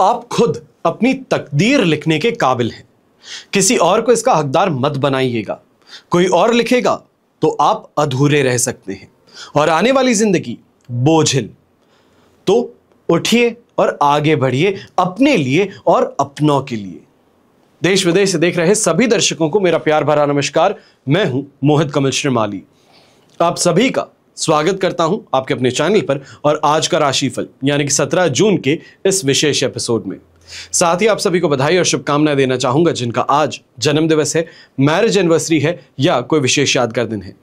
आप खुद अपनी तकदीर लिखने के काबिल हैं। किसी और को इसका हकदार मत बनाइएगा। कोई और लिखेगा तो आप अधूरे रह सकते हैं और आने वाली जिंदगी बोझिल। तो उठिए और आगे बढ़िए, अपने लिए और अपनों के लिए। देश विदेश से देख रहे सभी दर्शकों को मेरा प्यार भरा नमस्कार। मैं हूं मोहित कमल श्रीमाली। आप सभी का स्वागत करता हूं आपके अपने चैनल पर और आज का राशिफल यानी कि 17 जून के इस विशेष एपिसोड में। साथ ही आप सभी को बधाई और शुभकामनाएं देना चाहूंगा जिनका आज जन्म दिवस है, मैरिज एनिवर्सरी है या कोई विशेष यादगार दिन है।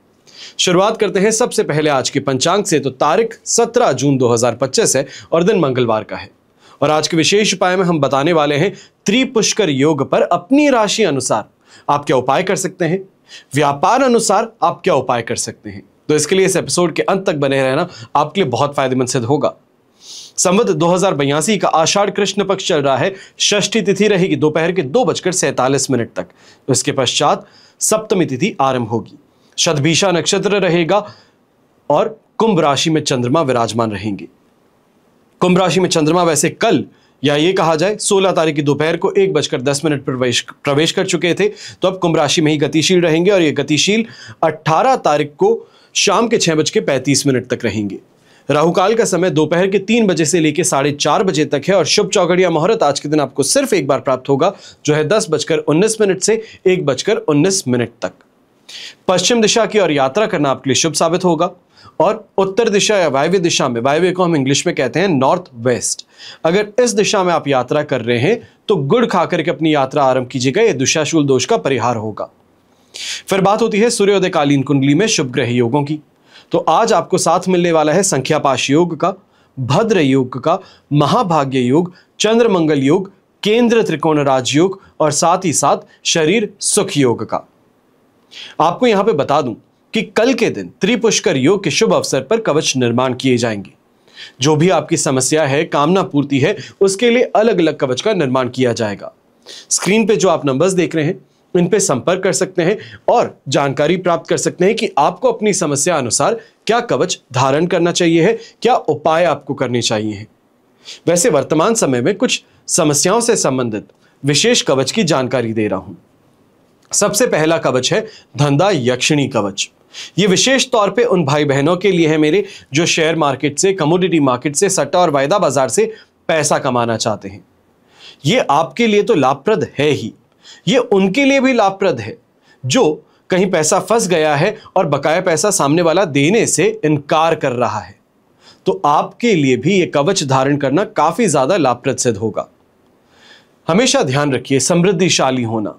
शुरुआत करते हैं सबसे पहले आज के पंचांग से। तो तारीख 17 जून 2025 है और दिन मंगलवार का है। और आज के विशेष उपाय में हम बताने वाले हैं त्रिपुष्कर योग पर अपनी राशि अनुसार आप क्या उपाय कर सकते हैं, व्यापार अनुसार आप क्या उपाय कर सकते हैं। तो इसके लिए इस एपिसोड के अंत तक बने रहना आपके लिए बहुत फायदेमंद सिद्ध होगा। संवत 2082 का आषाढ़ कृष्ण पक्ष चल रहा है। षष्ठी तिथि रहेगी दोपहर के 2:47 तक। तो इसके पश्चात सप्तमी तिथि आरंभ होगी। शतभिषा नक्षत्र रहेगा और कुंभ राशि में चंद्रमा विराजमान रहेंगे। कुंभ राशि में चंद्रमा वैसे कल या ये कहा जाए 16 तारीख की दोपहर को 1:10 पर प्रवेश कर चुके थे। तो अब कुंभ राशि में ही गतिशील रहेंगे और ये गतिशील 18 तारीख को शाम के 6:35 तक रहेंगे। राहुकाल का समय दोपहर के 3 बजे से लेकर 4:30 बजे तक है और शुभ चौघड़िया मुहूर्त आज के दिन आपको सिर्फ एक बार प्राप्त होगा जो है 10:19 से 1:19 तक। पश्चिम दिशा की ओर यात्रा करना आपके लिए शुभ साबित होगा और उत्तर दिशा या वायव्य दिशा में, वायव्य को हम इंग्लिश में कहते हैं नॉर्थ वेस्ट, अगर इस दिशा में आप यात्रा कर रहे हैं तो गुड़ खाकर के अपनी यात्रा आरंभ कीजिएगा। यह दिशाशूल दोष का परिहार होगा। फिर बात होती है सूर्योदय कालीन कुंडली में शुभ ग्रह योगों की। तो आज आपको साथ मिलने वाला है संख्या पाश योग का, भद्र योग का, महाभाग्य योग, चंद्र मंगल योग, केंद्र त्रिकोण राजयोग और साथ ही साथ शरीर सुख योग का। आपको यहां पे बता दूं कि कल के दिन त्रिपुष्कर योग के शुभ अवसर पर कवच निर्माण किए जाएंगे। जो भी आपकी समस्या है, कामना पूर्ति है, उसके लिए अलग अलग कवच का निर्माण किया जाएगा। स्क्रीन पे जो आप नंबर्स देख रहे हैं इन पे संपर्क कर सकते हैं और जानकारी प्राप्त कर सकते हैं कि आपको अपनी समस्या अनुसार क्या कवच धारण करना चाहिए है, क्या उपाय आपको करने चाहिए हैं। वैसे वर्तमान समय में कुछ समस्याओं से संबंधित विशेष कवच की जानकारी दे रहा हूं। सबसे पहला कवच है धंधा यक्षिणी कवच। यह विशेष तौर पे उन भाई बहनों के लिए है मेरे जो शेयर मार्केट से, कमोडिटी मार्केट से, सट्टा और वायदा बाजार से पैसा कमाना चाहते हैं। यह आपके लिए तो लाभप्रद है ही, ये उनके लिए भी लाभप्रद है जो कहीं पैसा फंस गया है और बकाया पैसा सामने वाला देने से इनकार कर रहा है। तो आपके लिए भी ये कवच धारण करना काफी ज्यादा लाभप्रद सिद्ध होगा। हमेशा ध्यान रखिए, समृद्धिशाली होना,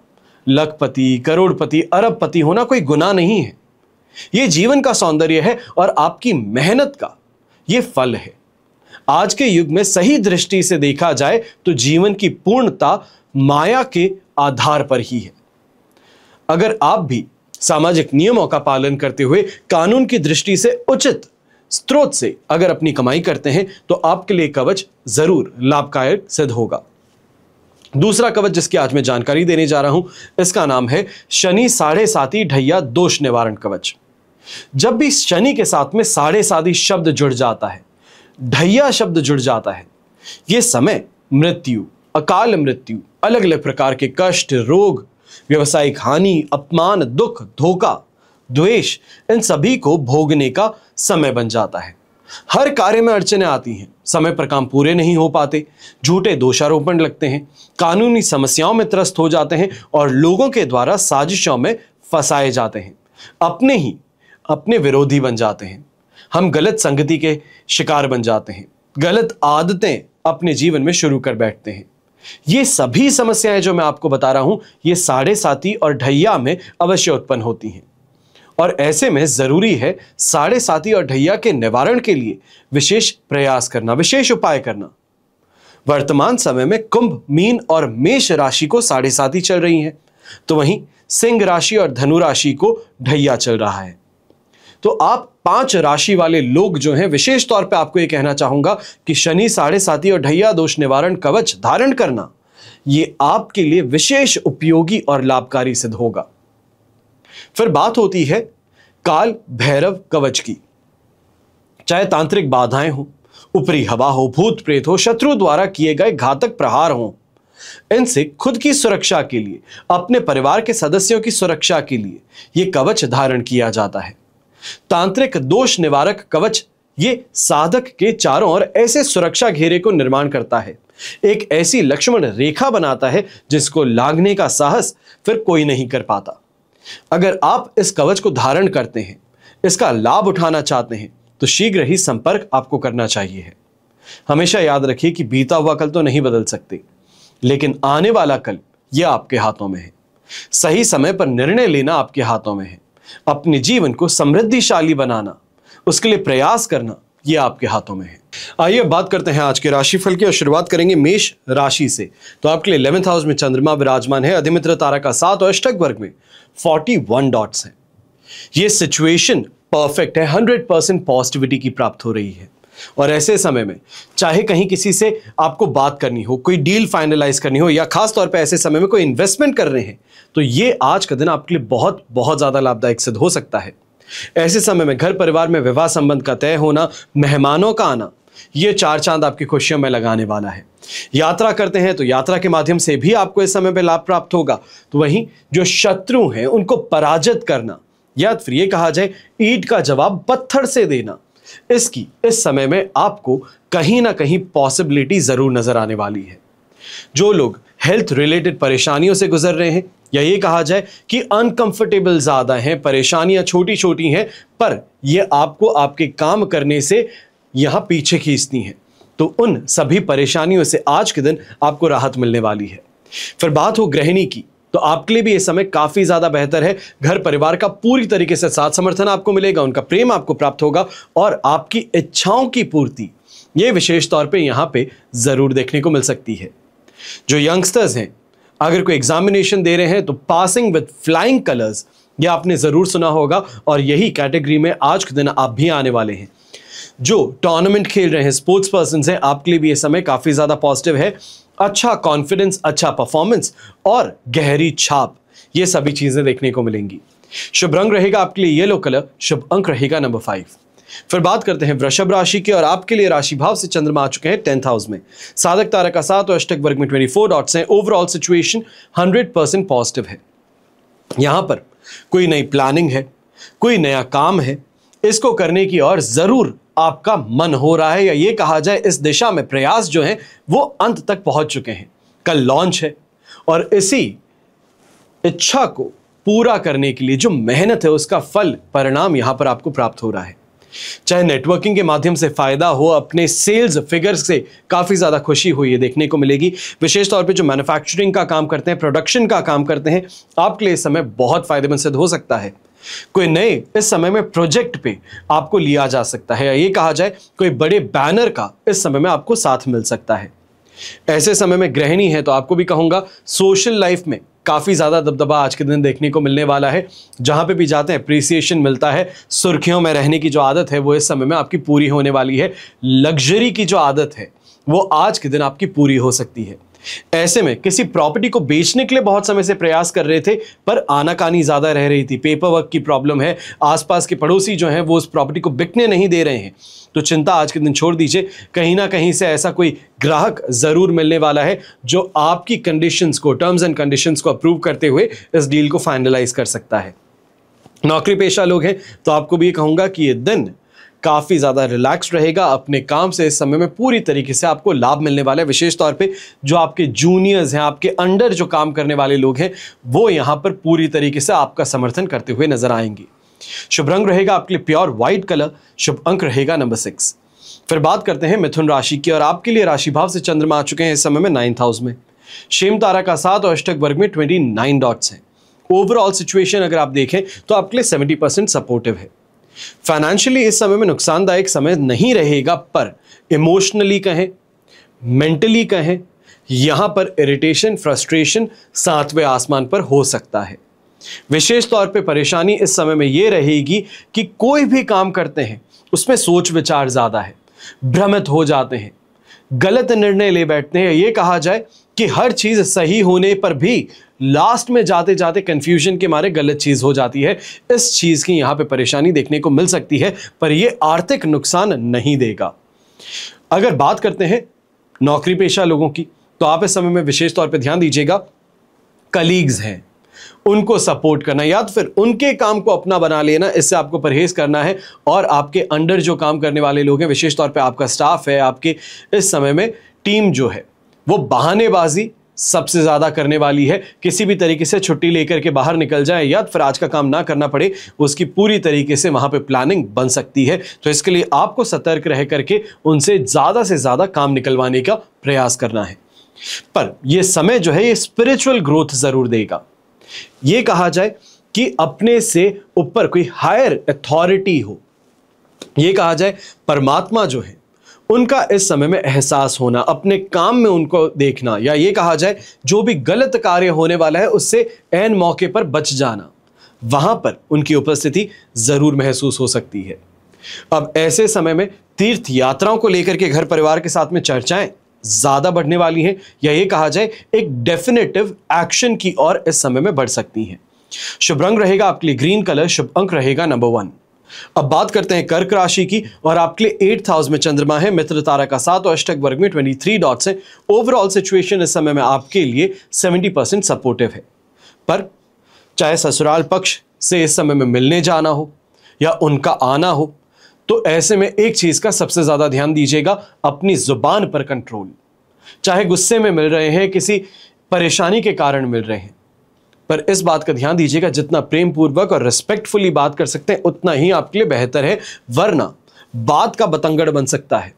लखपति, करोड़पति, अरबपति होना कोई गुनाह नहीं है। यह जीवन का सौंदर्य है और आपकी मेहनत का यह फल है। आज के युग में सही दृष्टि से देखा जाए तो जीवन की पूर्णता माया के आधार पर ही है। अगर आप भी सामाजिक नियमों का पालन करते हुए कानून की दृष्टि से उचित स्रोत से अगर अपनी कमाई करते हैं तो आपके लिए कवच जरूर लाभदायक सिद्ध होगा। दूसरा कवच जिसकी आज मैं जानकारी देने जा रहा हूं, इसका नाम है शनि साढ़े साती ढैया दोष निवारण कवच। जब भी शनि के साथ में साढ़े साती शब्द जुड़ जाता है, ढैया शब्द जुड़ जाता है, यह समय मृत्यु, अकाल मृत्यु, अलग अलग प्रकार के कष्ट, रोग, व्यवसायिक हानि, अपमान, दुख, धोखा, द्वेष, इन सभी को भोगने का समय बन जाता है। हर कार्य में अड़चने आती हैं, समय पर काम पूरे नहीं हो पाते, झूठे दोषारोपण लगते हैं, कानूनी समस्याओं में त्रस्त हो जाते हैं और लोगों के द्वारा साजिशों में फंसाए जाते हैं, अपने विरोधी बन जाते हैं। हम गलत संगति के शिकार बन जाते हैं, गलत आदतें अपने जीवन में शुरू कर बैठते हैं। ये सभी समस्याएं जो मैं आपको बता रहा हूं, ये साढ़े साती और ढैया में अवश्य उत्पन्न होती हैं और ऐसे में जरूरी है साढ़े साती और ढैया के निवारण के लिए विशेष प्रयास करना, विशेष उपाय करना। वर्तमान समय में कुंभ, मीन और मेष राशि को साढ़े साती चल रही है, तो वहीं सिंह राशि और धनु राशि को ढैया चल रहा है। तो आप 5 राशि वाले लोग जो हैं, विशेष तौर पे आपको यह कहना चाहूंगा कि शनि साढ़े साती और ढैया दोष निवारण कवच धारण करना यह आपके लिए विशेष उपयोगी और लाभकारी सिद्ध होगा। फिर बात होती है काल भैरव कवच की। चाहे तांत्रिक बाधाएं हो, ऊपरी हवा हो, भूत प्रेत हो, शत्रु द्वारा किए गए घातक प्रहार हो, इनसे खुद की सुरक्षा के लिए, अपने परिवार के सदस्यों की सुरक्षा के लिए यह कवच धारण किया जाता है। तांत्रिक दोष निवारक कवच ये साधक के चारों ओर ऐसे सुरक्षा घेरे को निर्माण करता है, एक ऐसी लक्ष्मण रेखा बनाता है जिसको लांघने का साहस फिर कोई नहीं कर पाता। अगर आप इस कवच को धारण करते हैं, इसका लाभ उठाना चाहते हैं, तो शीघ्र ही संपर्क आपको करना चाहिए है। हमेशा याद रखिए कि बीता हुआ कल तो नहीं बदल सकते, लेकिन आने वाला कल यह आपके हाथों में है। सही समय पर निर्णय लेना आपके हाथों में है। अपने जीवन को समृद्धिशाली बनाना, उसके लिए प्रयास करना, यह आपके हाथों में है। आइए बात करते हैं आज के राशिफल की और शुरुआत करेंगे मेष राशि से। तो आपके लिए 11th हाउस में चंद्रमा विराजमान है, अधिमित्र तारा का 7 और अष्टक वर्ग में 41 डॉट्स हैं। यह सिचुएशन परफेक्ट है, 100% पॉजिटिविटी की प्राप्त हो रही है। और ऐसे समय में चाहे कहीं किसी से आपको बात करनी हो, कोई डील फाइनलाइज करनी हो, या खास तौर पे ऐसे समय में कोई इन्वेस्टमेंट कर रहे हैं, तो ये आज का दिन आपके लिए बहुत बहुत ज्यादा लाभदायक सिद्ध हो सकता है। ऐसे समय में घर परिवार में विवाह संबंध का तय होना, मेहमानों का आना, ये 4 चांद आपकी खुशियों में लगाने वाला है। यात्रा करते हैं तो यात्रा के माध्यम से भी आपको इस समय पे लाभ प्राप्त होगा। तो वहीं जो शत्रु हैं उनको पराजित करना, या फिर ये कहा जाए ईंट का जवाब पत्थर से देना, इसकी इस समय में आपको कहीं ना कहीं पॉसिबिलिटी जरूर नजर आने वाली है। जो लोग हेल्थ रिलेटेड परेशानियों से गुजर रहे हैं, या ये कहा जाए कि अनकंफर्टेबल ज्यादा हैं, परेशानियां छोटी छोटी हैं, पर ये आपको आपके काम करने से यहां पीछे खींचती हैं, तो उन सभी परेशानियों से आज के दिन आपको राहत मिलने वाली है। फिर बात हो गृहिणी की, तो आपके लिए भी ये समय काफी ज्यादा बेहतर है। घर परिवार का पूरी तरीके से साथ समर्थन आपको मिलेगा, उनका प्रेम आपको प्राप्त होगा और आपकी इच्छाओं की पूर्ति ये विशेष तौर पे यहां पे जरूर देखने को मिल सकती है। जो यंगस्टर्स हैं, अगर कोई एग्जामिनेशन दे रहे हैं तो पासिंग विद फ्लाइंग कलर्स, यह आपने जरूर सुना होगा और यही कैटेगरी में आज के दिन आप भी आने वाले हैं। जो टूर्नामेंट खेल रहे हैं, स्पोर्ट्स पर्सन हैं, आपके लिए भी यह समय काफी ज्यादा पॉजिटिव है। अच्छा कॉन्फिडेंस, अच्छा परफॉर्मेंस और गहरी छाप, ये सभी चीजें देखने को मिलेंगी। शुभ रंग रहेगा आपके लिए येलो कलर, शुभ अंक रहेगा नंबर 5। फिर बात करते हैं वृषभ राशि की और आपके लिए राशि भाव से चंद्रमा आ चुके हैं 10th हाउस में। साधक तारा का 7 और अष्टक वर्ग में 24 डॉट्स हैं। ओवरऑल सिचुएशन 100% पॉजिटिव है। यहां पर कोई नई प्लानिंग है, कोई नया काम है, इसको करने की और जरूर आपका मन हो रहा है, या ये कहा जाए इस दिशा में प्रयास जो हैं वो अंत तक पहुंच चुके हैं। कल लॉन्च है और इसी इच्छा को पूरा करने के लिए जो मेहनत है उसका फल, परिणाम यहां पर आपको प्राप्त हो रहा है। चाहे नेटवर्किंग के माध्यम से फायदा हो, अपने सेल्स फिगर्स से काफी ज्यादा खुशी हो, ये देखने को मिलेगी। विशेष तौर पे जो मैन्युफैक्चरिंग का काम करते हैं, प्रोडक्शन का काम करते हैं, आपके लिए इस समय बहुत फायदेमंद सिद्ध हो सकता है। कोई नए इस समय में प्रोजेक्ट पे आपको लिया जा सकता है, या ये कहा जाए कोई बड़े बैनर का इस समय में आपको साथ मिल सकता है। ऐसे समय में गृहिणी है तो आपको भी कहूंगा सोशल लाइफ में काफी ज्यादा दबदबा आज के दिन देखने को मिलने वाला है। जहां पे भी जाते हैं अप्रिसिएशन मिलता है। सुर्खियों में रहने की जो आदत है वो इस समय में आपकी पूरी होने वाली है। लग्जरी की जो आदत है वो आज के दिन आपकी पूरी हो सकती है। ऐसे में किसी प्रॉपर्टी को बेचने के लिए बहुत समय से प्रयास कर रहे थे, पर आनाकानी ज्यादा रह रही थी, पेपर वर्क की प्रॉब्लम है, आसपास के पड़ोसी जो हैं वो उस प्रॉपर्टी को बिकने नहीं दे रहे हैं, तो चिंता आज के दिन छोड़ दीजिए। कहीं ना कहीं से ऐसा कोई ग्राहक जरूर मिलने वाला है जो आपकी कंडीशंस को, टर्म्स एंड कंडीशंस को अप्रूव करते हुए इस डील को फाइनलाइज कर सकता है। नौकरी पेशा लोग हैं तो आपको भी कहूंगा कि ये दिन काफी ज्यादा रिलैक्स रहेगा। अपने काम से इस समय में पूरी तरीके से आपको लाभ मिलने वाला है। विशेष तौर पे जो आपके जूनियर्स हैं, आपके अंडर जो काम करने वाले लोग हैं, वो यहां पर पूरी तरीके से आपका समर्थन करते हुए नजर आएंगे। शुभ रंग रहेगा आपके लिए प्योर व्हाइट कलर, शुभ अंक रहेगा नंबर 6। फिर बात करते हैं मिथुन राशि की और आपके लिए राशि भाव से चंद्रमा आ चुके हैं इस समय में 9th हाउस में। शेम तारा का 7 और अष्टक वर्ग में 29 डॉट्स हैं। ओवरऑल सिचुएशन अगर आप देखें तो आपके लिए 70% सपोर्टिव है। फाइनेंशियली इस समय में नुकसानदायक समय नहीं रहेगा, पर इमोशनली कहें, मेंटली कहें, यहां पर इरिटेशन, फ्रस्ट्रेशन 7वें आसमान पर हो सकता है। विशेष तौर पे परेशानी इस समय में यह रहेगी कि कोई भी काम करते हैं उसमें सोच विचार ज्यादा है, भ्रमित हो जाते हैं, गलत निर्णय ले बैठते हैं। यह कहा जाए कि हर चीज सही होने पर भी लास्ट में जाते जाते कंफ्यूजन के मारे गलत चीज हो जाती है। इस चीज की यहां पे परेशानी देखने को मिल सकती है, पर यह आर्थिक नुकसान नहीं देगा। अगर बात करते हैं नौकरी पेशा लोगों की, तो आप इस समय में विशेष तौर पे ध्यान दीजिएगा, कलीग्स हैं उनको सपोर्ट करना या तो फिर उनके काम को अपना बना लेना, इससे आपको परहेज करना है। और आपके अंडर जो काम करने वाले लोग हैं, विशेष तौर पे आपका स्टाफ है, आपके इस समय में टीम जो है वो बहानेबाजी सबसे ज्यादा करने वाली है। किसी भी तरीके से छुट्टी लेकर के बाहर निकल जाए या फिर आज का काम ना करना पड़े, उसकी पूरी तरीके से वहां पे प्लानिंग बन सकती है। तो इसके लिए आपको सतर्क रह करके उनसे से ज्यादा काम निकलवाने का प्रयास करना है। पर यह समय जो है ये स्पिरिचुअल ग्रोथ जरूर देगा। यह कहा जाए कि अपने से ऊपर कोई हायर अथॉरिटी हो, यह कहा जाए परमात्मा जो है उनका इस समय में एहसास होना, अपने काम में उनको देखना, या ये कहा जाए जो भी गलत कार्य होने वाला है उससे ऐन मौके पर बच जाना, वहां पर उनकी उपस्थिति जरूर महसूस हो सकती है। अब ऐसे समय में तीर्थ यात्राओं को लेकर के घर परिवार के साथ में चर्चाएं ज्यादा बढ़ने वाली हैं, या ये कहा जाए एक डेफिनेटिव एक्शन की ओर इस समय में बढ़ सकती हैं। शुभ रंग रहेगा आपके लिए ग्रीन कलर, शुभ अंक रहेगा नंबर 1। अब बात करते हैं कर्क राशि की, और आपके लिए 8th हाउस में चंद्रमा है, मित्र तारा का 7 और अष्टक वर्ग में 23 डॉट्स है। ओवरऑल सिचुएशन इस समय में आपके लिए 70% सपोर्टिव है। पर चाहे ससुराल पक्ष से इस समय में मिलने जाना हो या उनका आना हो, तो ऐसे में एक चीज का सबसे ज्यादा ध्यान दीजिएगा, अपनी जुबान पर कंट्रोल। चाहे गुस्से में मिल रहे हैं, किसी परेशानी के कारण मिल रहे हैं, पर इस बात का ध्यान दीजिएगा जितना प्रेम पूर्वक और रिस्पेक्टफुली बात कर सकते हैं उतना ही आपके लिए बेहतर है, वरना बात का बतंगड़ बन सकता है।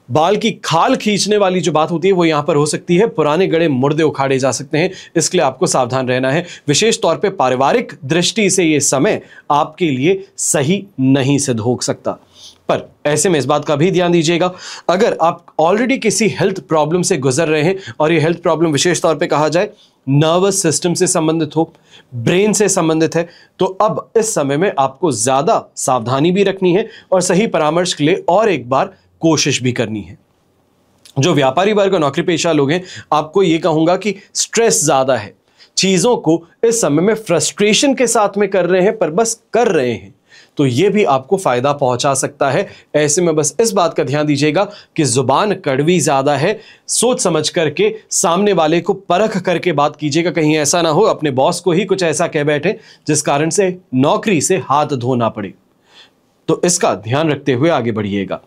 बाल की खाल खींचने वाली जो बात होती है वो यहां पर हो सकती है, पुराने गड़े मुर्दे उखाड़े जा सकते हैं, इसके लिए आपको सावधान रहना है। विशेष तौर पे पारिवारिक दृष्टि से ये समय आपके लिए सही नहीं सिद्ध हो सकता। पर ऐसे में इस बात का भी ध्यान दीजिएगा, अगर आप ऑलरेडी किसी हेल्थ प्रॉब्लम से गुजर रहे हैं और ये हेल्थ प्रॉब्लम विशेष तौर पे कहा जाए नर्वस सिस्टम से संबंधित हो, ब्रेन से संबंधित है, तो अब इस समय में आपको ज्यादा सावधानी भी रखनी है और सही परामर्श के लिए और एक बार कोशिश भी करनी है। जो व्यापारी वर्ग और नौकरी पेशा लोग हैं, आपको यह कहूंगा कि स्ट्रेस ज्यादा है, चीजों को इस समय में फ्रस्ट्रेशन के साथ में कर रहे हैं, पर बस कर रहे हैं, तो यह भी आपको फायदा पहुंचा सकता है। ऐसे में बस इस बात का ध्यान दीजिएगा कि जुबान कड़वी ज्यादा है, सोच समझ करके सामने वाले को परख करके बात कीजिएगा, कहीं ऐसा ना हो अपने बॉस को ही कुछ ऐसा कह बैठे जिस कारण से नौकरी से हाथ धोना पड़े। तो इसका ध्यान रखते हुए आगे बढ़िएगा।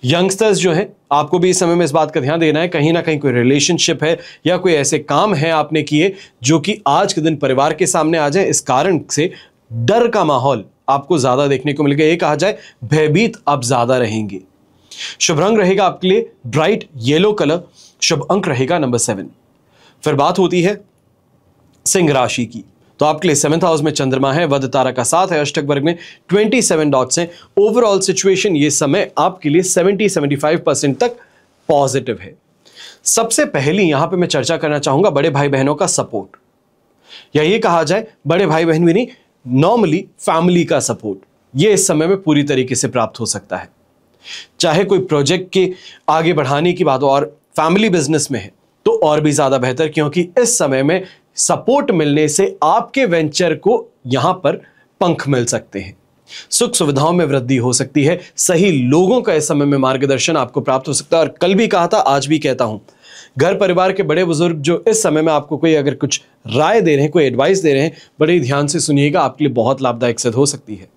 यंगस्टर्स जो है, आपको भी इस समय में इस बात का ध्यान देना है, कहीं ना कहीं कोई रिलेशनशिप है या कोई ऐसे काम है आपने किए जो कि आज के दिन परिवार के सामने आ जाए, इस कारण से डर का माहौल आपको ज्यादा देखने को मिलेगा। ये कहा जाए भयभीत आप ज्यादा रहेंगे। शुभ रंग रहेगा आपके लिए ब्राइट येलो कलर, शुभ अंक रहेगा नंबर 7। फिर बात होती है सिंह राशि की, तो आपके लिए 7th हाउस में चंद्रमा है, वध तारा का 7 है, अष्टक वर्ग में 27 डॉट्स हैं। ओवरऑल सिचुएशन ये समय आपके लिए 70-75% तक पॉजिटिव है। सबसे पहली यहां पे मैं चर्चा करना चाहूंगा बड़े भाई बहनों का सपोर्ट, या ये कहा जाए बड़े भाई बहन भी नहीं, नॉर्मली फैमिली का सपोर्ट, ये इस समय में पूरी तरीके से प्राप्त हो सकता है। चाहे कोई प्रोजेक्ट के आगे बढ़ाने की बात हो और फैमिली बिजनेस में है तो और भी ज्यादा बेहतर, क्योंकि इस समय में सपोर्ट मिलने से आपके वेंचर को यहां पर पंख मिल सकते हैं, सुख सुविधाओं में वृद्धि हो सकती है, सही लोगों का इस समय में मार्गदर्शन आपको प्राप्त हो सकता है। और कल भी कहा था, आज भी कहता हूं, घर परिवार के बड़े बुजुर्ग जो इस समय में आपको कोई अगर कुछ राय दे रहे हैं, कोई एडवाइस दे रहे हैं, बड़े ध्यान से सुनिएगा, आपके लिए बहुत लाभदायक सिद्ध हो सकती है।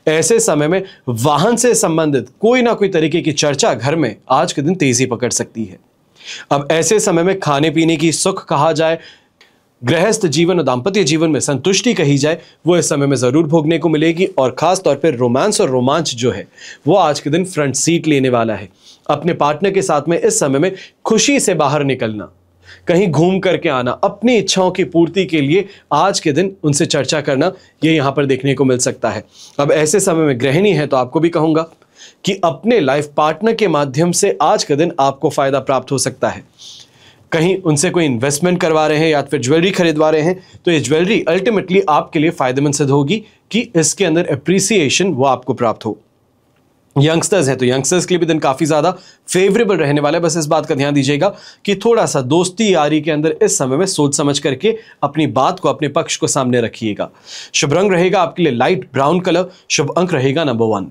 ऐसे समय में वाहन से संबंधित कोई ना कोई तरीके की चर्चा घर में आज के दिन तेजी पकड़ सकती है। अब ऐसे समय में खाने पीने की सुख कहा जाए, गृहस्थ जीवन और दाम्पत्य जीवन में संतुष्टि कही जाए, वो इस समय में जरूर भोगने को मिलेगी। और खास तौर पर रोमांस और रोमांच जो है वो आज के दिन फ्रंट सीट लेने वाला है। अपने पार्टनर के साथ में इस समय में खुशी से बाहर निकलना, कहीं घूम करके आना, अपनी इच्छाओं की पूर्ति के लिए आज के दिन उनसे चर्चा करना, ये यहां पर देखने को मिल सकता है। अब ऐसे समय में गृहिणी है तो आपको भी कहूंगा कि अपने लाइफ पार्टनर के माध्यम से आज के दिन आपको फायदा प्राप्त हो सकता है। कहीं उनसे कोई इन्वेस्टमेंट करवा रहे हैं या फिर ज्वेलरी खरीदवा रहे हैं, तो ये ज्वेलरी अल्टीमेटली आपके लिए फायदेमंद सिद्ध होगी कि इसके अंदर अप्रिसिएशन वो आपको प्राप्त हो। यंगस्टर्स हैं तो यंगस्टर्स के लिए भी दिन काफी ज्यादा फेवरेबल रहने वाला है। बस इस बात का ध्यान दीजिएगा कि थोड़ा सा दोस्ती यारी के अंदर इस समय में सोच समझ करके अपनी बात को, अपने पक्ष को सामने रखिएगा। शुभ रंग रहेगा आपके लिए लाइट ब्राउन कलर, शुभ अंक रहेगा नंबर 1।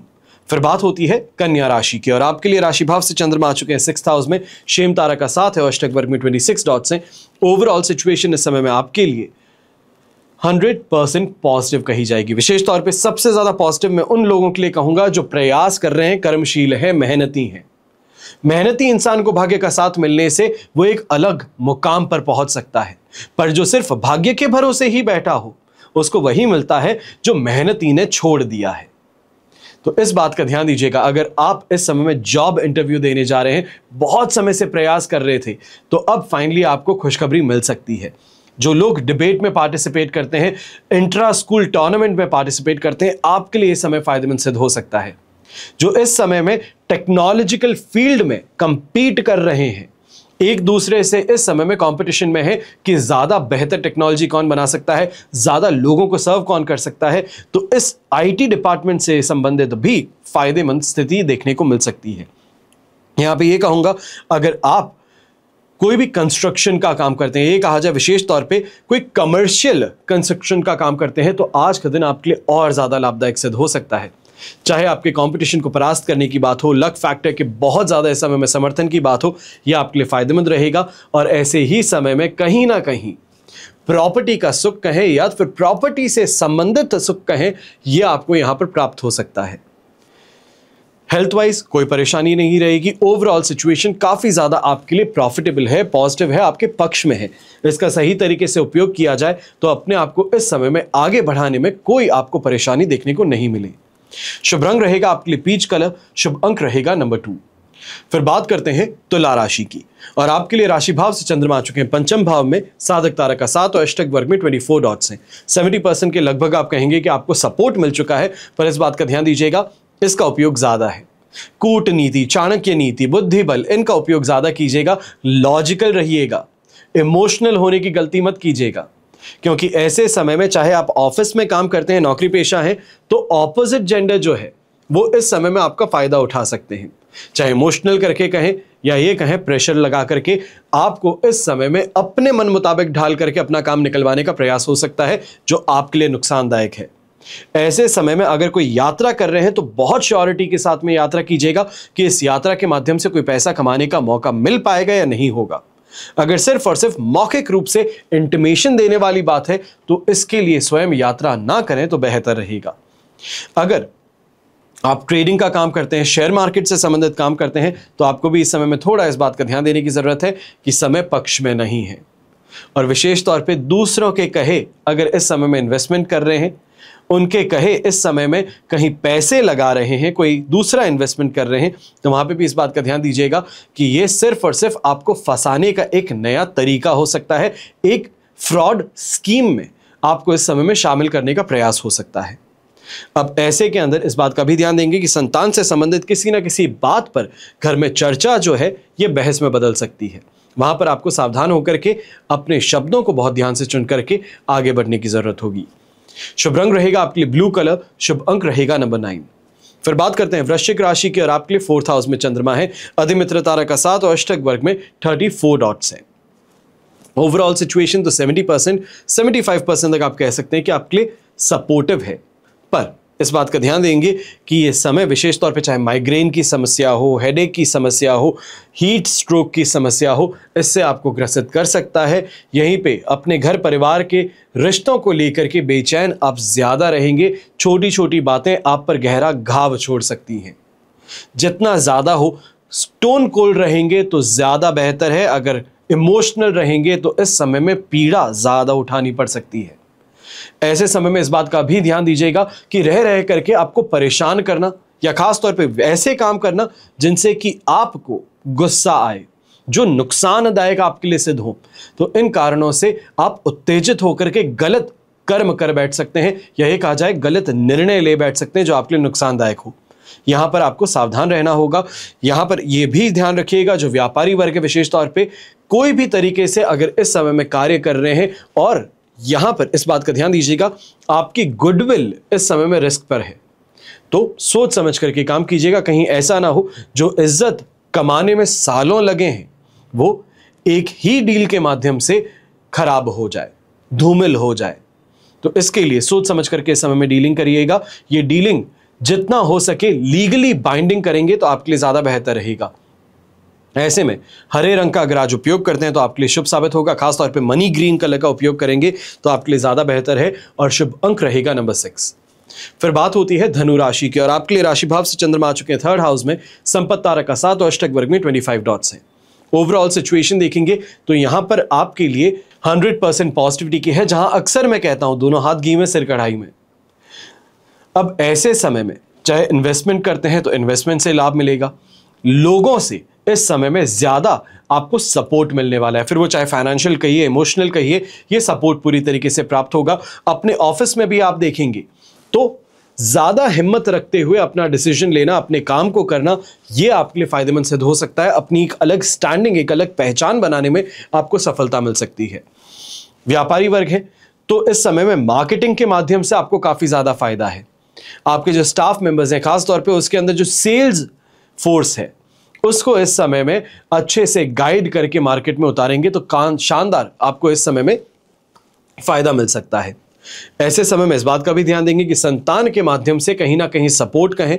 फिर बात होती है कन्या राशि की, और आपके लिए राशि भाव से चंद्रमा आ चुके हैं 6th हाउस में, शेम तारा का साथ है, अष्टक वर्ग में 26 डॉट्स हैं। ओवरऑल सिचुएशन इस समय में आपके लिए 100% पॉजिटिव कही जाएगी। विशेष तौर पे सबसे ज्यादा पॉजिटिव मैं उन लोगों के लिए कहूंगा जो प्रयास कर रहे हैं, कर्मशील हैं, मेहनती हैं। मेहनती इंसान को भाग्य का साथ मिलने से वो एक अलग मुकाम पर पहुंच सकता है, पर जो सिर्फ भाग्य के भरोसे ही बैठा हो उसको वही मिलता है जो मेहनती ने छोड़ दिया है। तो इस बात का ध्यान दीजिएगा। अगर आप इस समय में जॉब इंटरव्यू देने जा रहे हैं, बहुत समय से प्रयास कर रहे थे, तो अब फाइनली आपको खुशखबरी मिल सकती है। जो लोग डिबेट में पार्टिसिपेट करते हैं, इंट्रा स्कूल टूर्नामेंट में पार्टिसिपेट करते हैं, आपके लिए इस समय फायदेमंद सिद्ध हो सकता है। जो इस समय में टेक्नोलॉजिकल फील्ड में कंपीट कर रहे हैं, एक दूसरे से इस समय में कंपटीशन में है कि ज्यादा बेहतर टेक्नोलॉजी कौन बना सकता है, ज्यादा लोगों को सर्व कौन कर सकता है, तो इस आईटी डिपार्टमेंट से संबंधित भी फायदेमंद स्थिति देखने को मिल सकती है। यहां पे ये कहूंगा, अगर आप कोई भी कंस्ट्रक्शन का काम करते हैं, ये कहा जाए विशेष तौर पे कोई कमर्शियल कंस्ट्रक्शन का काम करते हैं, तो आज का दिन आपके लिए और ज्यादा लाभदायक सिद्ध हो सकता है। चाहे आपके कंपटीशन को परास्त करने की बात हो, लक फैक्टर के बहुत ज्यादा इस समय में समर्थन की बात हो, यह आपके लिए फायदेमंद रहेगा। और ऐसे ही समय में कहीं ना कहीं प्रॉपर्टी का सुख कहें या फिर प्रॉपर्टी से संबंधित सुख कहें, यह आपको यहां पर प्राप्त हो सकता है। हेल्थ वाइज कोई परेशानी नहीं रहेगी। ओवरऑल सिचुएशन काफी ज्यादा आपके लिए प्रॉफिटेबल है, पॉजिटिव है, आपके पक्ष में है। इसका सही तरीके से उपयोग किया जाए तो अपने आप को इस समय में आगे बढ़ाने में कोई आपको परेशानी देखने को नहीं मिले। शुभ रंग रहेगा आपके लिए पीच कलर, शुभ अंक रहेगा नंबर 2। फिर बात करते हैं तुला राशि की, और आपके लिए राशि भाव से चंद्रमा आ चुके हैं पंचम भाव में, साधक तारा का साथ और अष्टक वर्ग में 24 डॉट्स हैं। 70% के लगभग आप कहेंगे कि आपको सपोर्ट मिल चुका है, पर इस बात का ध्यान दीजिएगा, इसका उपयोग ज्यादा है। कूटनीति, चाणक्य नीति, बुद्धि बल, इनका उपयोग ज्यादा कीजिएगा। लॉजिकल रहिएगा, इमोशनल होने की गलती मत कीजिएगा, क्योंकि ऐसे समय में चाहे आप ऑफिस में काम करते हैं, नौकरी पेशा हैं, तो ऑपोजिट जेंडर जो है वो इस समय में आपका फायदा उठा सकते हैं। चाहे इमोशनल करके कहें या ये कहें प्रेशर लगा करके, आपको इस समय में अपने मन मुताबिक ढाल करके अपना काम निकलवाने का प्रयास हो सकता है, जो आपके लिए नुकसानदायक है। ऐसे समय में अगर कोई यात्रा कर रहे हैं तो बहुत श्योरिटी के साथ में यात्रा कीजिएगा कि इस यात्रा के माध्यम से कोई पैसा कमाने का मौका मिल पाएगा या नहीं होगा। अगर सिर्फ और सिर्फ मौखिक रूप से इंटिमेशन देने वाली बात है तो इसके लिए स्वयं यात्रा ना करें तो बेहतर रहेगा। अगर आप ट्रेडिंग का काम करते हैं, शेयर मार्केट से संबंधित काम करते हैं, तो आपको भी इस समय में थोड़ा इस बात का ध्यान देने की जरूरत है कि समय पक्ष में नहीं है। और विशेष तौर पे दूसरों के कहे अगर इस समय में इन्वेस्टमेंट कर रहे हैं, उनके कहे इस समय में कहीं पैसे लगा रहे हैं, कोई दूसरा इन्वेस्टमेंट कर रहे हैं, तो वहां पे भी इस बात का ध्यान दीजिएगा कि ये सिर्फ और सिर्फ आपको फंसाने का एक नया तरीका हो सकता है। एक फ्रॉड स्कीम में आपको इस समय में शामिल करने का प्रयास हो सकता है। अब ऐसे के अंदर इस बात का भी ध्यान देंगे कि संतान से संबंधित किसी ना किसी बात पर घर में चर्चा जो है ये बहस में बदल सकती है। वहां पर आपको सावधान होकर के अपने शब्दों को बहुत ध्यान से चुन करके आगे बढ़ने की जरूरत होगी। शुभ रंग रहेगा आपके लिए ब्लू कलर, शुभ अंक रहेगा नंबर 9। फिर बात करते हैं वृश्चिक राशि की, और आपके लिए 4th हाउस में चंद्रमा है, अधिमित्र तारा का साथ और अष्टक वर्ग में 34 डॉट्स है। ओवरऑल सिचुएशन तो 70%, 75% तक आप कह सकते हैं कि आपके लिए सपोर्टिव है, पर इस बात का ध्यान देंगे कि ये समय विशेष तौर पे चाहे माइग्रेन की समस्या हो, हेडेक की समस्या हो, हीट स्ट्रोक की समस्या हो, इससे आपको ग्रसित कर सकता है। यहीं पे अपने घर परिवार के रिश्तों को लेकर के बेचैन आप ज्यादा रहेंगे। छोटी छोटी बातें आप पर गहरा घाव छोड़ सकती हैं। जितना ज्यादा हो स्टोन कोल्ड रहेंगे तो ज्यादा बेहतर है। अगर इमोशनल रहेंगे तो इस समय में पीड़ा ज्यादा उठानी पड़ सकती है। ऐसे समय में इस बात का भी ध्यान दीजिएगा कि रह रह करके आपको परेशान करना या खास तौर पे ऐसे काम करना जिनसे कि आपको गुस्सा आए, जो नुकसानदायक आपके लिए सिद्ध हो, तो इन कारणों से आप उत्तेजित होकर के गलत कर्म कर बैठ सकते हैं, या ये कहा जाए गलत निर्णय ले बैठ सकते हैं जो आपके लिए नुकसानदायक हो। यहां पर आपको सावधान रहना होगा। यहां पर यह भी ध्यान रखिएगा जो व्यापारी वर्ग है, विशेष तौर पे कोई भी तरीके से अगर इस समय में कार्य कर रहे हैं, और यहां पर इस बात का ध्यान दीजिएगा आपकी गुडविल इस समय में रिस्क पर है, तो सोच समझ करके काम कीजिएगा। कहीं ऐसा ना हो जो इज्जत कमाने में सालों लगे हैं वो एक ही डील के माध्यम से खराब हो जाए, धूमिल हो जाए। तो इसके लिए सोच समझ करके इस समय में डीलिंग करिएगा। ये डीलिंग जितना हो सके लीगली बाइंडिंग करेंगे तो आपके लिए ज्यादा बेहतर रहेगा। ऐसे में हरे रंग का अगर आज उपयोग करते हैं तो आपके लिए शुभ साबित होगा। खासतौर पे मनी ग्रीन कलर का उपयोग करेंगे तो आपके लिए ज्यादा बेहतर है और शुभ अंक रहेगा नंबर 6। फिर बात होती है धनु राशि की और आपके लिए राशि भाव से चंद्रमा आ चुके हैं 3rd हाउस में, संपत्ति तारा का 7 और अष्टक वर्ग में 25 डॉट्स हैं। ओवरऑल सिचुएशन देखेंगे तो यहां पर आपके लिए 100% पॉजिटिविटी की है, जहां अक्सर मैं कहता हूं दोनों हाथ घी में सिर कढ़ाई में। अब ऐसे समय में चाहे इन्वेस्टमेंट करते हैं तो इन्वेस्टमेंट से लाभ मिलेगा, लोगों से इस समय में ज्यादा आपको सपोर्ट मिलने वाला है, फिर वो चाहे फाइनेंशियल कहिए, इमोशनल कहिए, ये सपोर्ट पूरी तरीके से प्राप्त होगा। अपने ऑफिस में भी आप देखेंगे तो ज्यादा हिम्मत रखते हुए अपना डिसीजन लेना, अपने काम को करना, यह आपके लिए फायदेमंद सिद्ध हो सकता है। अपनी एक अलग स्टैंडिंग, एक अलग पहचान बनाने में आपको सफलता मिल सकती है। व्यापारी वर्ग है तो इस समय में मार्केटिंग के माध्यम से आपको काफी ज्यादा फायदा है। आपके जो स्टाफ मेंबर्स हैं, खासतौर पे उसके अंदर जो सेल्स फोर्स है, उसको इस समय में अच्छे से गाइड करके मार्केट में उतारेंगे तो शानदार आपको इस समय में फायदा मिल सकता है। ऐसे समय में इस बात का भी ध्यान देंगे कि संतान के माध्यम से कहीं ना कहीं सपोर्ट कहें,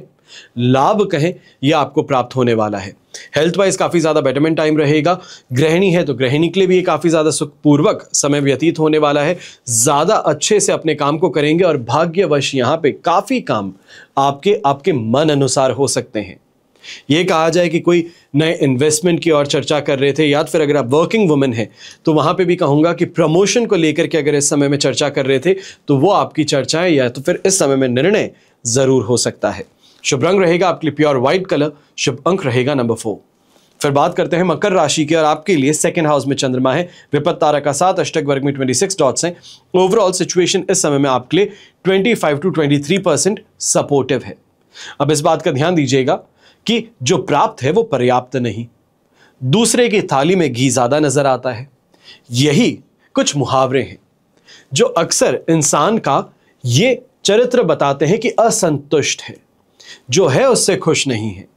लाभ कहें, यह आपको प्राप्त होने वाला है। हेल्थ वाइज काफी ज्यादा बेटरमेंट टाइम रहेगा। गृहिणी है तो गृहिणी के लिए भी ये काफी ज्यादा सुखपूर्वक समय व्यतीत होने वाला है। ज्यादा अच्छे से अपने काम को करेंगे और भाग्यवश यहां पे काफी काम आपके मन अनुसार हो सकते हैं। ये कहा जाए कि कोई नए इन्वेस्टमेंट की और चर्चा कर रहे थे, या फिर अगर आप वर्किंग वुमेन हैं तो वहां पे भी कहूंगा कि प्रमोशन को लेकर के अगर इस समय में चर्चा कर रहे थे तो वो आपकी चर्चाएं या तो फिर इस समय में निर्णय जरूर हो सकता है। शुभ रंग रहेगा आपके लिए प्योर व्हाइट कलर, शुभ अंक रहेगा नंबर 4। फिर बात करते हैं मकर राशि की और आपके लिए 2nd हाउस में चंद्रमा है, विपत्ति तारा का 7, अष्टक वर्ग में 26 डॉट्स हैं। ओवरऑल सिचुएशन इस समय में आपके लिए 25 to 23% सपोर्टिव है। अब इस बात का ध्यान दीजिएगा कि जो प्राप्त है वो पर्याप्त नहीं, दूसरे की थाली में घी ज्यादा नजर आता है। यही कुछ मुहावरे हैं जो अक्सर इंसान का ये चरित्र बताते हैं कि असंतुष्ट है, जो है उससे खुश नहीं है।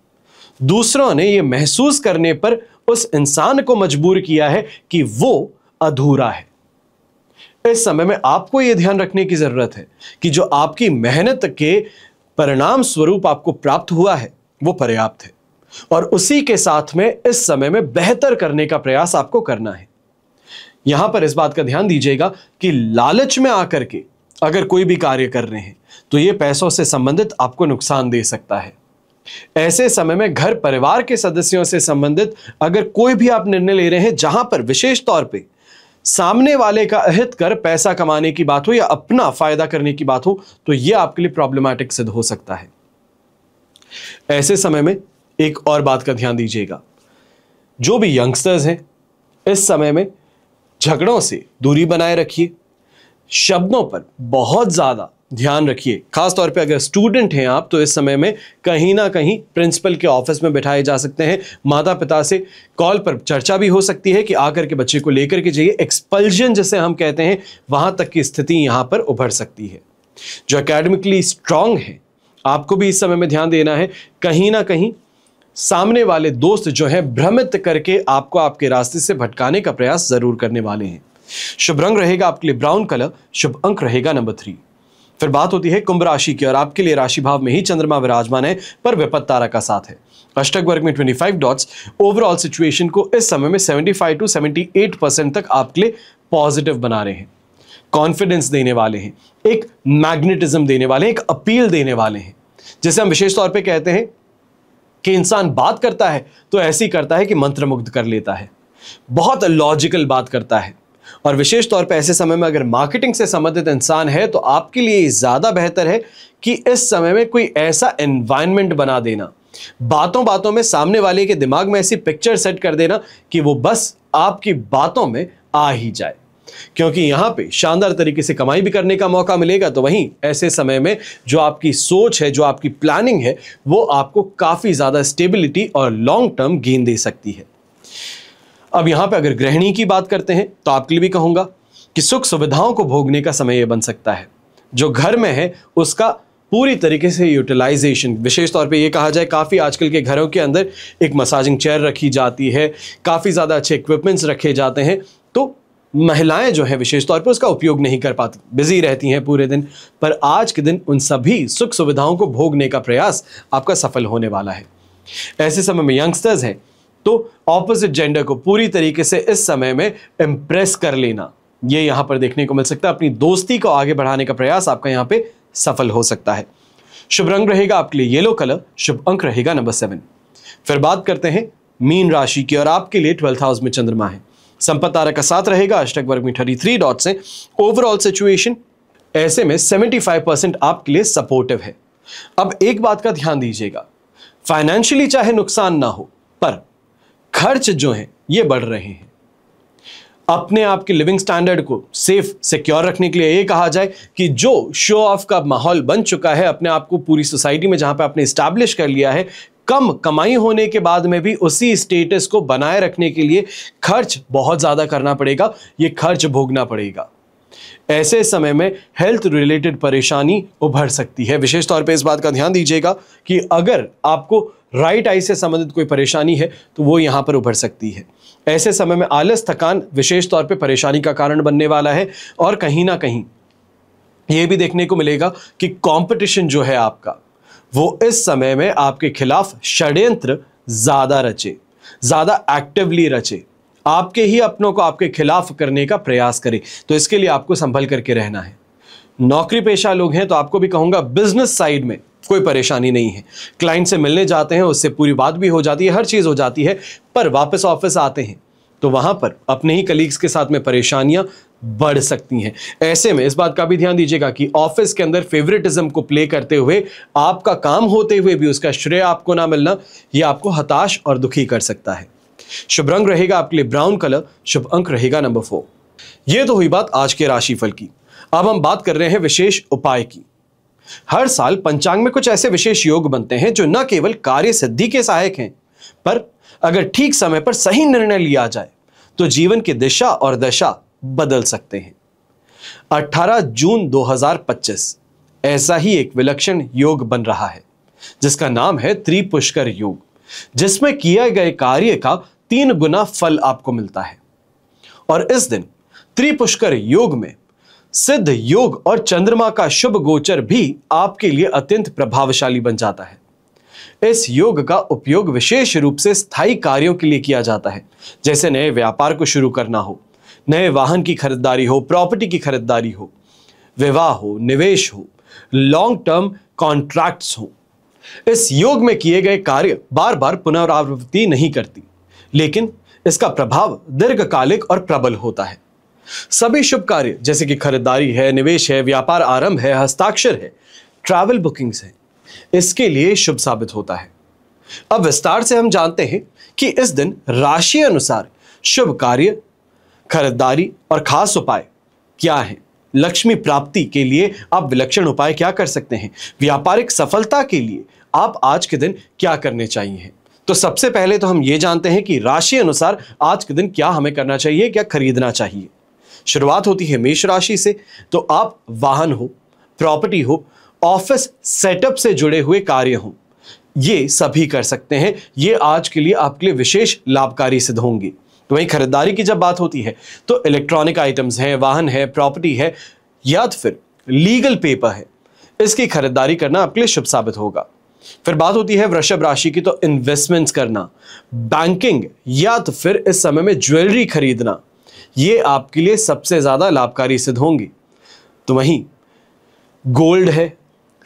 दूसरों ने ये महसूस करने पर उस इंसान को मजबूर किया है कि वो अधूरा है। इस समय में आपको यह ध्यान रखने की जरूरत है कि जो आपकी मेहनत के परिणाम स्वरूप आपको प्राप्त हुआ है वो पर्याप्त है और उसी के साथ में इस समय में बेहतर करने का प्रयास आपको करना है। यहां पर इस बात का ध्यान दीजिएगा कि लालच में आकर के अगर कोई भी कार्य कर रहे हैं तो यह पैसों से संबंधित आपको नुकसान दे सकता है। ऐसे समय में घर परिवार के सदस्यों से संबंधित अगर कोई भी आप निर्णय ले रहे हैं जहां पर विशेष तौर पे सामने वाले का अहित कर पैसा कमाने की बात हो या अपना फायदा करने की बात हो तो यह आपके लिए प्रॉब्लमैटिक सिद्ध हो सकता है। ऐसे समय में एक और बात का ध्यान दीजिएगा, जो भी यंगस्टर्स हैं इस समय में झगड़ों से दूरी बनाए रखिए, शब्दों पर बहुत ज्यादा ध्यान रखिए। खासतौर पे अगर स्टूडेंट हैं आप तो इस समय में कहीं ना कहीं प्रिंसिपल के ऑफिस में बिठाए जा सकते हैं। माता पिता से कॉल पर चर्चा भी हो सकती है कि आकर के बच्चे को लेकर के जाइए। एक्सपल्जन जिसे हम कहते हैं वहां तक की स्थिति यहां पर उभर सकती है। जो एकेडमिकली स्ट्रांग है आपको भी इस समय में ध्यान देना है, कहीं ना कहीं सामने वाले दोस्त जो है भ्रमित करके आपको आपके रास्ते से भटकाने का प्रयास जरूर करने वाले हैं। शुभ रंग रहेगा आपके लिए ब्राउन कलर, शुभ अंक रहेगा नंबर 3। फिर बात होती है कुंभ राशि की और आपके लिए राशि भाव में ही चंद्रमा विराजमान है पर विपत्ति तारा का साथ है। अष्टक वर्ग में 25 डॉट्स। ओवरऑल सिचुएशन को इस समय में 75 to 78% तक आपके लिए पॉजिटिव बना रहे हैं। कॉन्फिडेंस देने वाले हैं, एक मैग्नेटिज्म देने वाले हैं, एक अपील देने वाले हैं, जिसे हम विशेष तौर पे कहते हैं कि इंसान बात करता है तो ऐसी करता है कि मंत्रमुग्ध कर लेता है, बहुत लॉजिकल बात करता है। और विशेष तौर पे ऐसे समय में अगर मार्केटिंग से संबंधित इंसान है तो आपके लिए ज्यादा बेहतर है कि इस समय में कोई ऐसा एनवायरनमेंट बना देना, बातों बातों में सामने वाले के दिमाग में ऐसी पिक्चर सेट कर देना कि वो बस आपकी बातों में आ ही जाए, क्योंकि यहां पे शानदार तरीके से कमाई भी करने का मौका मिलेगा। तो वहीं ऐसे समय में जो आपकी सोच है, जो आपकी प्लानिंग है, वो आपको काफी ज्यादा स्टेबिलिटी और लॉन्ग टर्म गेन दे सकती है। अब यहां पे अगर गृहिणी की बात करते हैं तो आपके लिए भी कहूंगा कि सुख सुविधाओं को भोगने का समय यह बन सकता है। जो घर में है उसका पूरी तरीके से यूटिलाइजेशन, विशेष तौर पे ये कहा जाए काफ़ी आजकल के घरों के अंदर एक मसाजिंग चेयर रखी जाती है, काफ़ी ज़्यादा अच्छे इक्विपमेंट्स रखे जाते हैं। तो महिलाएं जो है विशेष तौर पर उसका उपयोग नहीं कर पाती, बिजी रहती हैं पूरे दिन। पर आज के दिन उन सभी सुख सुविधाओं को भोगने का प्रयास आपका सफल होने वाला है। ऐसे समय में यंगस्टर्स हैं तो ऑपोजिट जेंडर को पूरी तरीके से इस समय में इंप्रेस कर लेना, ये यहां पर देखने को मिल सकता है। अपनी दोस्ती को आगे बढ़ाने का प्रयास आपका यहां पे सफल हो सकता है। शुभ रंग रहेगा आपके लिए येलो कलर, शुभ अंक रहेगा नंबर 7। फिर बात करते हैं मीन राशि की, और आपके लिए 12th हाउस में चंद्रमा है। संपत्ति तारक का साथ रहेगा, अष्टक वर्ग में 33 डॉट्स हैं। ओवरऑल सिचुएशन ऐसे में 75% आपके लिए सपोर्टिव है। अब एक बात का ध्यान दीजिएगा, फाइनेंशियली चाहे नुकसान ना हो, पर खर्च जो है ये बढ़ रहे हैं। अपने आप के लिविंग स्टैंडर्ड को सेफ सिक्योर रखने के लिए ये कहा जाए कि जो शो ऑफ का माहौल बन चुका है अपने आप को पूरी सोसाइटी में, जहां पे आपने स्टैब्लिश कर लिया है, कम कमाई होने के बाद में भी उसी स्टेटस को बनाए रखने के लिए खर्च बहुत ज्यादा करना पड़ेगा, ये खर्च भोगना पड़ेगा। ऐसे समय में हेल्थ रिलेटेड परेशानी उभर सकती है। विशेष तौर पे इस बात का ध्यान दीजिएगा कि अगर आपको राइट आई से संबंधित कोई परेशानी है तो वो यहां पर उभर सकती है। ऐसे समय में आलस, थकान विशेष तौर पे परेशानी का कारण बनने वाला है। और कहीं ना कहीं यह भी देखने को मिलेगा कि कंपटीशन जो है आपका, वो इस समय में आपके खिलाफ षड्यंत्र ज्यादा रचे, ज्यादा एक्टिवली रचे, आपके ही अपनों को आपके खिलाफ करने का प्रयास करे। तो इसके लिए आपको संभल करके रहना है। नौकरी पेशा लोग हैं तो आपको भी कहूंगा बिजनेस साइड में कोई परेशानी नहीं है। क्लाइंट से मिलने जाते हैं, उससे पूरी बात भी हो जाती है, हर चीज हो जाती है, पर वापस ऑफिस आते हैं तो वहां पर अपने ही कलीग्स के साथ में परेशानियां बढ़ सकती हैं। ऐसे में इस बात का भी ध्यान दीजिएगा कि ऑफिस के अंदर फेवरेटिज्म को प्ले करते हुए आपका काम होते हुए भी उसका श्रेय आपको ना मिलना, यह आपको हताश और दुखी कर सकता है। शुभ रंग रहेगा आपके लिए ब्राउन कलर, शुभ अंक रहेगा नंबर 4। यह तो हुई बात आज के राशिफल की। अब हम बात कर रहे हैं विशेष उपाय की। हर साल पंचांग में कुछ ऐसे विशेष योग बनते हैं जो न केवल कार्य सिद्धि के सहायक हैं, पर अगर ठीक समय पर सही निर्णय लिया जाए तो जीवन की दिशा और दशा बदल सकते हैं। 18 जून 2025 ऐसा ही एक विलक्षण योग बन रहा है जिसका नाम है त्रिपुष्कर योग, जिसमें किए गए कार्य का 3 गुना फल आपको मिलता है। और इस दिन त्रिपुष्कर योग में सिद्ध योग और चंद्रमा का शुभ गोचर भी आपके लिए अत्यंत प्रभावशाली बन जाता है। इस योग का उपयोग विशेष रूप से स्थायी कार्यों के लिए किया जाता है, जैसे नए व्यापार को शुरू करना हो, नए वाहन की खरीदारी हो, प्रॉपर्टी की खरीदारी हो, विवाह हो, निवेश हो, लॉन्ग टर्म कॉन्ट्रैक्ट्स हो। इस योग में किए गए कार्य बार बार पुनरावृत्ति नहीं करती, लेकिन इसका प्रभाव दीर्घकालिक और प्रबल होता है। सभी शुभ कार्य जैसे कि खरीदारी है, निवेश है, व्यापार आरंभ है, हस्ताक्षर है, ट्रैवल बुकिंग्स है, इसके लिए शुभ साबित होता है। अब विस्तार से हम जानते हैं कि इस दिन राशि अनुसार शुभ कार्य, खरीदारी और खास उपाय क्या है। लक्ष्मी प्राप्ति के लिए आप विलक्षण उपाय क्या कर सकते हैं, व्यापारिक सफलता के लिए आप आज के दिन क्या करने चाहिए। तो सबसे पहले तो हम ये जानते हैं कि राशि अनुसार आज के दिन क्या हमें करना चाहिए, क्या खरीदना चाहिए। शुरुआत होती है मेष राशि से, तो आप वाहन हो, प्रॉपर्टी हो, ऑफिस सेटअप से जुड़े हुए कार्य हो, ये सभी कर सकते हैं। ये आज के लिए आपके लिए विशेष लाभकारी सिद्ध होंगे। तो वहीं खरीदारी की जब बात होती है तो इलेक्ट्रॉनिक आइटम्स हैं, वाहन है, प्रॉपर्टी है, या तो फिर लीगल पेपर है, इसकी खरीदारी करना आपके लिए शुभ साबित होगा। फिर बात होती है वृषभ राशि की, तो इन्वेस्टमेंट्स करना, बैंकिंग या तो फिर इस समय में ज्वेलरी खरीदना, ये आपके लिए सबसे ज्यादा लाभकारी सिद्ध होंगे। तो वहीं गोल्ड है,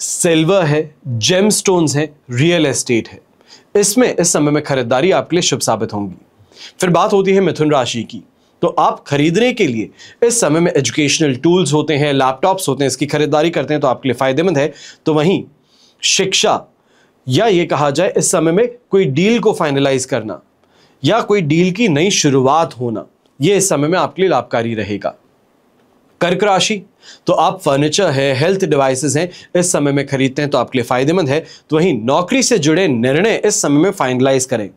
सिल्वर है, जेमस्टोन्स है, रियल एस्टेट है, इसमें इस समय में खरीदारी आपके लिए शुभ साबित होंगी। फिर बात होती है मिथुन राशि की, तो आप खरीदने के लिए इस समय में एजुकेशनल टूल्स होते हैं, लैपटॉप्स होते हैं, इसकी खरीदारी करते हैं तो आपके लिए फायदेमंद है। तो वहीं शिक्षा या ये कहा जाए इस समय में कोई डील को फाइनलाइज करना या कोई डील की नई शुरुआत होना, यह इस समय में आपके लिए लाभकारी रहेगा। कर्क राशि, तो आप फर्नीचर है, हेल्थ डिवाइसेस हैं, इस समय में खरीदते हैं तो आपके लिए फायदेमंद है। तो वहीं नौकरी से जुड़े निर्णय इस समय में फाइनलाइज करें,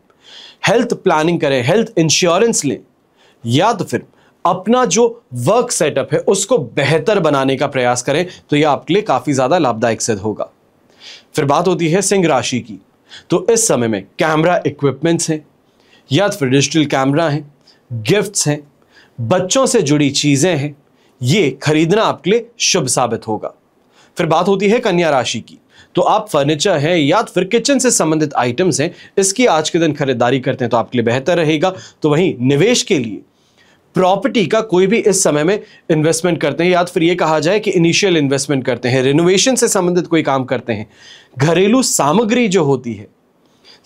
हेल्थ प्लानिंग करें, हेल्थ इंश्योरेंस लें, या तो फिर अपना जो वर्क सेटअप है उसको बेहतर बनाने का प्रयास करें, तो यह आपके लिए काफी ज्यादा लाभदायक सिद्ध होगा। फिर बात होती है सिंह राशि की, तो इस समय में कैमरा इक्विपमेंट्स हैं या तो फिर डिजिटल कैमरा हैं, गिफ्ट्स हैं, बच्चों से जुड़ी चीजें हैं, ये खरीदना आपके लिए शुभ साबित होगा। फिर बात होती है कन्या राशि की, तो आप फर्नीचर है या फिर किचन से संबंधित आइटम्स हैं, इसकी आज के दिन खरीदारी करते हैं तो आपके लिए बेहतर रहेगा। तो वहीं निवेश के लिए प्रॉपर्टी का कोई भी इस समय में इन्वेस्टमेंट करते हैं, या फिर ये कहा जाए कि इनिशियल इन्वेस्टमेंट करते हैं, रिनोवेशन से संबंधित कोई काम करते हैं, घरेलू सामग्री जो होती है,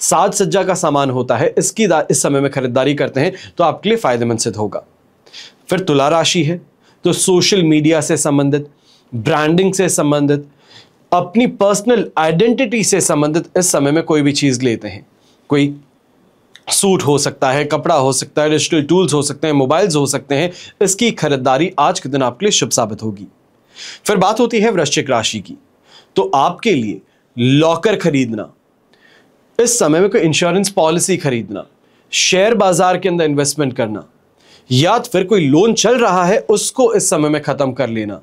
साज सज्जा का सामान होता है, इसकी इस समय में खरीदारी करते हैं तो आपके लिए फायदेमंद सिद्ध होगा। फिर तुला राशि है, तो सोशल मीडिया से संबंधित, ब्रांडिंग से संबंधित, अपनी पर्सनल आइडेंटिटी से संबंधित इस समय में कोई भी चीज लेते हैं, कोई सूट हो सकता है, कपड़ा हो सकता है, डिजिटल टूल्स हो सकते हैं, मोबाइल्स हो सकते हैं, इसकी खरीदारी आज के दिन आपके लिए शुभ साबित होगी। फिर बात होती है वृश्चिक राशि की, तो आपके लिए लॉकर खरीदना, इस समय में कोई इंश्योरेंस पॉलिसी खरीदना, शेयर बाजार के अंदर इन्वेस्टमेंट करना, या फिर कोई लोन चल रहा है उसको इस समय में खत्म कर लेना,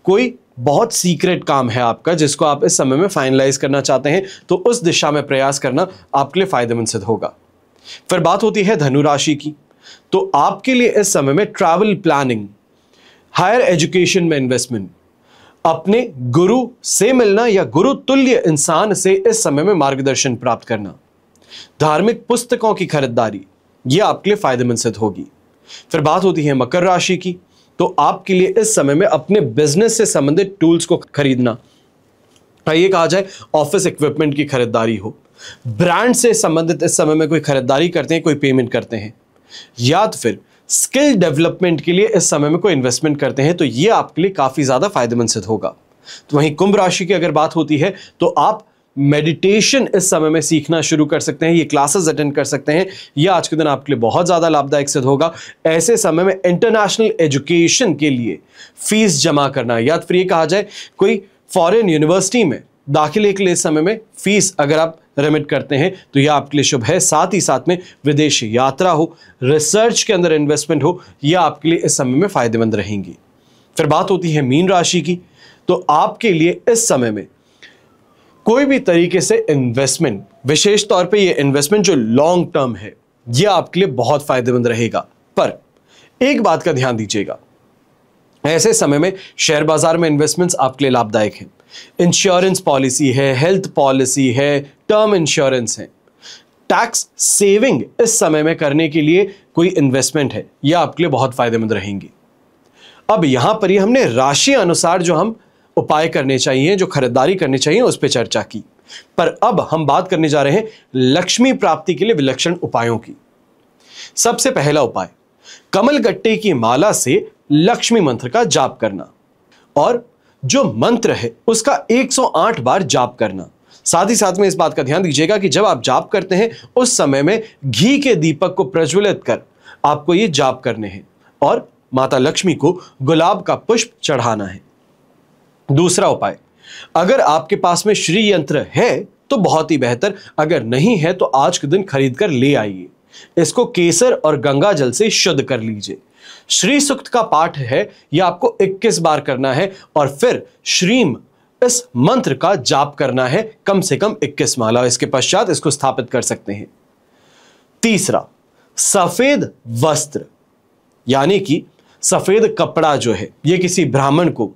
कोई बहुत सीक्रेट काम है आपका जिसको आप इस समय में फाइनलाइज करना चाहते हैं तो उस दिशा में प्रयास करना आपके लिए फायदेमंद सिद्ध होगा। फिर बात होती है धनु राशि की, तो आपके लिए इस समय में ट्रैवल प्लानिंग, हायर एजुकेशन में इन्वेस्टमेंट, अपने गुरु से मिलना या गुरु तुल्य इंसान से इस समय में मार्गदर्शन प्राप्त करना, धार्मिक पुस्तकों की खरीदारी, यह आपके लिए फायदेमंद सिद्ध होगी। फिर बात होती है मकर राशि की, तो आपके लिए इस समय में अपने बिजनेस से संबंधित टूल्स को खरीदना, ये कहा जाए ऑफिस इक्विपमेंट की खरीदारी हो, ब्रांड से संबंधित इस समय में कोई खरीदारी करते हैं, कोई पेमेंट करते हैं, या तो फिर स्किल डेवलपमेंट के लिए इस समय में कोई इन्वेस्टमेंट करते हैं, तो ये आपके लिए काफी ज्यादा फायदेमंद सिद्ध होगा। तो वहीं कुंभ राशि की अगर बात होती है तो आप मेडिटेशन इस समय में सीखना शुरू कर सकते हैं, ये क्लासेस अटेंड कर सकते हैं, यह आज के दिन आपके लिए बहुत ज्यादा लाभदायक सिद्ध होगा। ऐसे समय में इंटरनेशनल एजुकेशन के लिए फीस जमा करना, या फिर ये कहा जाए कोई फॉरेन यूनिवर्सिटी में दाखिले के लिए इस समय में फीस अगर आप रेमिट करते हैं तो यह आपके लिए शुभ है। साथ ही साथ में विदेश यात्रा हो, रिसर्च के अंदर इन्वेस्टमेंट हो, यह आपके लिए इस समय में फायदेमंद रहेंगी। फिर बात होती है मीन राशि की, तो आपके लिए इस समय में कोई भी तरीके से इन्वेस्टमेंट, विशेष तौर पे ये इन्वेस्टमेंट जो लॉन्ग टर्म है, यह आपके लिए बहुत फायदेमंद रहेगा। पर एक बात का ध्यान दीजिएगा, ऐसे समय में शेयर बाजार में इन्वेस्टमेंट्स आपके लिए लाभदायक हैं, इंश्योरेंस पॉलिसी है, हेल्थ पॉलिसी है, टर्म इंश्योरेंस है, टैक्स सेविंग इस समय में करने के लिए कोई इन्वेस्टमेंट है, यह आपके लिए बहुत फायदेमंद रहेंगी। अब यहां पर ही हमने राशि अनुसार जो हम उपाय करने चाहिए, जो खरीदारी करनी चाहिए, उस पर चर्चा की। पर अब हम बात करने जा रहे हैं लक्ष्मी प्राप्ति के लिए विलक्षण उपायों की। सबसे पहला उपाय, कमलगट्टे की माला से लक्ष्मी मंत्र का जाप करना, और जो मंत्र है उसका 108 बार जाप करना। साथ ही साथ में इस बात का ध्यान दीजिएगा कि जब आप जाप करते हैं उस समय में घी के दीपक को प्रज्वलित कर आपको ये जाप करने हैं, और माता लक्ष्मी को गुलाब का पुष्प चढ़ाना है। दूसरा उपाय, अगर आपके पास में श्री यंत्र है तो बहुत ही बेहतर, अगर नहीं है तो आज के दिन खरीद कर ले आइए, इसको केसर और गंगा जल से शुद्ध कर लीजिए। श्री सूक्त का पाठ है, यह आपको 21 बार करना है, और फिर श्रीम इस मंत्र का जाप करना है कम से कम 21 माला। इसके पश्चात इसको स्थापित कर सकते हैं। तीसरा, सफेद वस्त्र यानी कि सफेद कपड़ा जो है, यह किसी ब्राह्मण को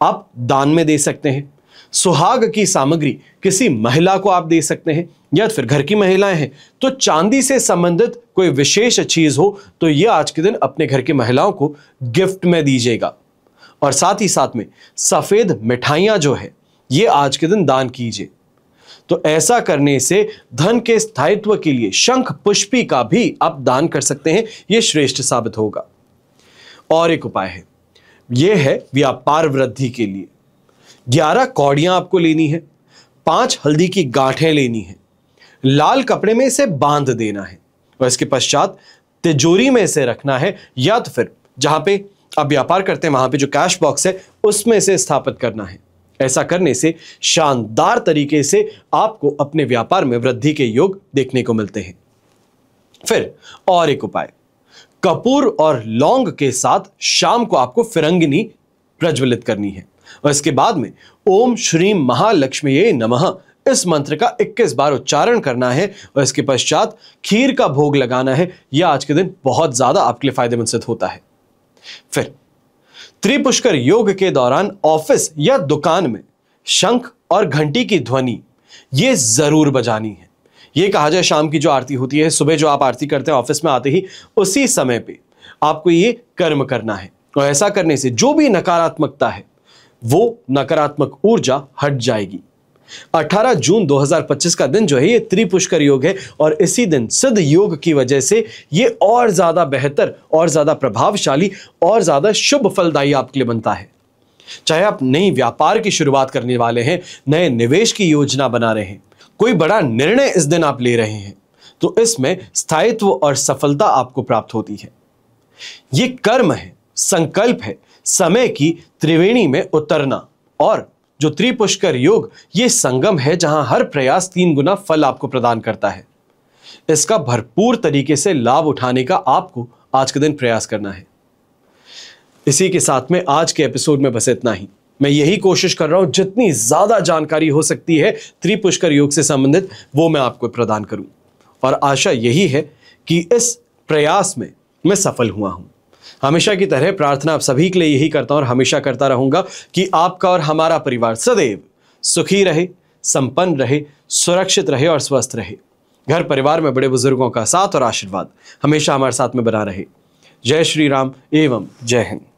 आप दान में दे सकते हैं। सुहाग की सामग्री किसी महिला को आप दे सकते हैं, या फिर घर की महिलाएं हैं तो चांदी से संबंधित कोई विशेष चीज हो तो यह आज के दिन अपने घर की महिलाओं को गिफ्ट में दीजिएगा। और साथ ही साथ में सफेद मिठाइयां जो है ये आज के दिन दान कीजिए। तो ऐसा करने से धन के स्थायित्व के लिए शंख पुष्पी का भी आप दान कर सकते हैं, यह श्रेष्ठ साबित होगा। और एक उपाय है, यह है व्यापार वृद्धि के लिए। 11 कौड़ियां आपको लेनी है, 5 हल्दी की गांठें लेनी है, लाल कपड़े में इसे बांध देना है, और इसके पश्चात तिजोरी में इसे रखना है, या तो फिर जहां पे आप व्यापार करते हैं वहां पे जो कैश बॉक्स है उसमें इसे स्थापित करना है। ऐसा करने से शानदार तरीके से आपको अपने व्यापार में वृद्धि के योग देखने को मिलते हैं। फिर और एक उपाय, कपूर और लौंग के साथ शाम को आपको फिरंगिनी प्रज्वलित करनी है, और इसके बाद में ओम श्रीम महालक्ष्मीये नमः इस मंत्र का 21 बार उच्चारण करना है और इसके पश्चात खीर का भोग लगाना है। यह आज के दिन बहुत ज्यादा आपके लिए फायदेमंद सिद्ध होता है। फिर त्रिपुष्कर योग के दौरान ऑफिस या दुकान में शंख और घंटी की ध्वनि ये जरूर बजानी है। ये कहा जाए शाम की जो आरती होती है, सुबह जो आप आरती करते हैं ऑफिस में आते ही, उसी समय पे आपको ये कर्म करना है और ऐसा करने से जो भी नकारात्मकता है वो नकारात्मक ऊर्जा हट जाएगी। 18 जून 2025 का दिन जो है ये त्रिपुष्कर योग है और इसी दिन सिद्ध योग की वजह से ये और ज्यादा बेहतर और ज्यादा प्रभावशाली और ज्यादा शुभ फलदायी आपके लिए बनता है। चाहे आप नई व्यापार की शुरुआत करने वाले हैं, नए निवेश की योजना बना रहे हैं, कोई बड़ा निर्णय इस दिन आप ले रहे हैं, तो इसमें स्थायित्व और सफलता आपको प्राप्त होती है। ये कर्म है, संकल्प है, समय की त्रिवेणी में उतरना। और जो त्रिपुष्कर योग ये संगम है जहां हर प्रयास 3 गुना फल आपको प्रदान करता है। इसका भरपूर तरीके से लाभ उठाने का आपको आज के दिन प्रयास करना है। इसी के साथ में आज के एपिसोड में बस इतना ही। मैं यही कोशिश कर रहा हूं जितनी ज्यादा जानकारी हो सकती है त्रिपुष्कर योग से संबंधित वो मैं आपको प्रदान करूं और आशा यही है कि इस प्रयास में मैं सफल हुआ हूं। हमेशा की तरह प्रार्थना आप सभी के लिए यही करता हूं और हमेशा करता रहूंगा कि आपका और हमारा परिवार सदैव सुखी रहे, संपन्न रहे, सुरक्षित रहे और स्वस्थ रहे। घर परिवार में बड़े बुजुर्गों का साथ और आशीर्वाद हमेशा हमारे साथ में बना रहे। जय श्री राम एवं जय हिंद।